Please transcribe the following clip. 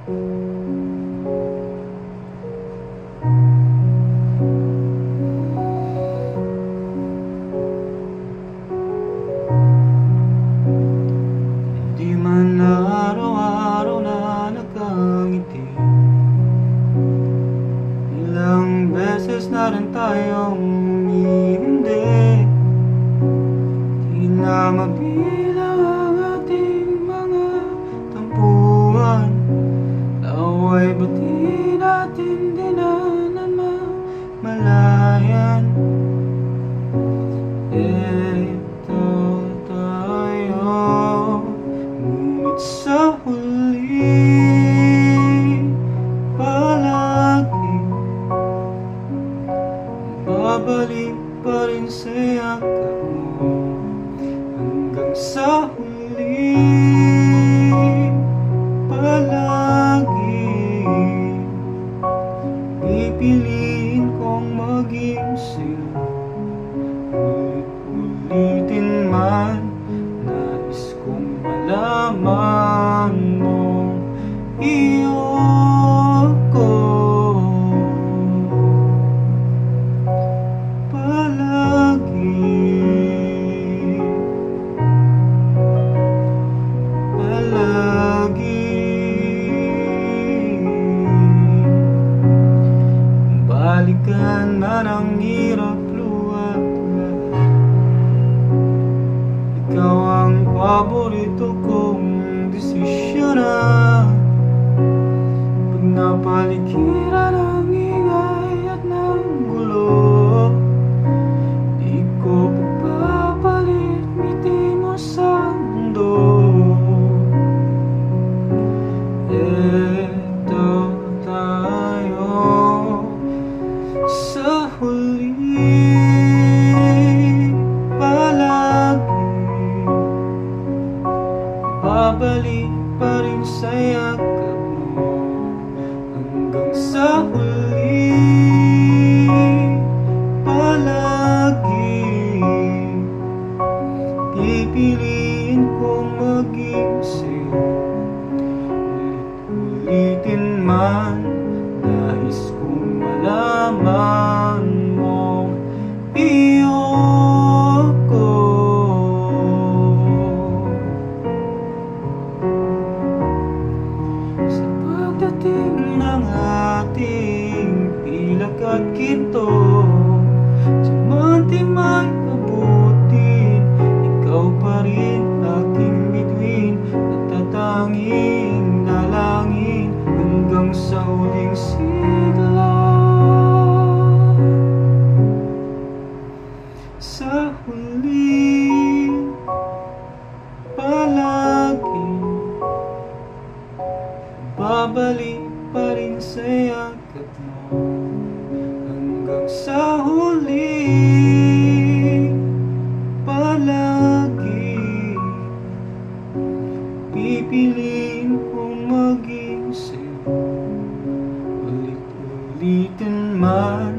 Di man araw-araw na nakangiti, ilang beses na rin tayong hindi. Di na mabilang ang ating mga tampuhan, laway ba't di natin dinanamalayan? Eto tayo, ngunit sa huli palagi babalik pa rin sa yakap mo. Hanggang sa huli palagi pipiliin kong maging sa'yo. Ulit-ulitin man, nais kong malaman mo iyo ko palagi. Balikan man ang hirap luwag, ikaw ang paborito kong desisyonan. Pag napaligiran ang ingay at ng gulo, di ko pagpapalit ngiti mo sa mundo. Eto tayo, sa huli palagi babalik pa rin sa yakap mo. Hanggang sa huli palagi pipiliin kong maging sa'yo. Ulit-ulitin man, nais kong malaman mo iyo ko. Sa pagdating ng ating pilak at ginto, di man abutin, ikaw pa rin aking bituin, natatanging dalangin hanggang sa huling sigla. Sa huli palagi babalik pa rin sa yakap mo. Hanggang sa huli palagi pipiliin kong maging sa'yo. Ulit-ulitin man,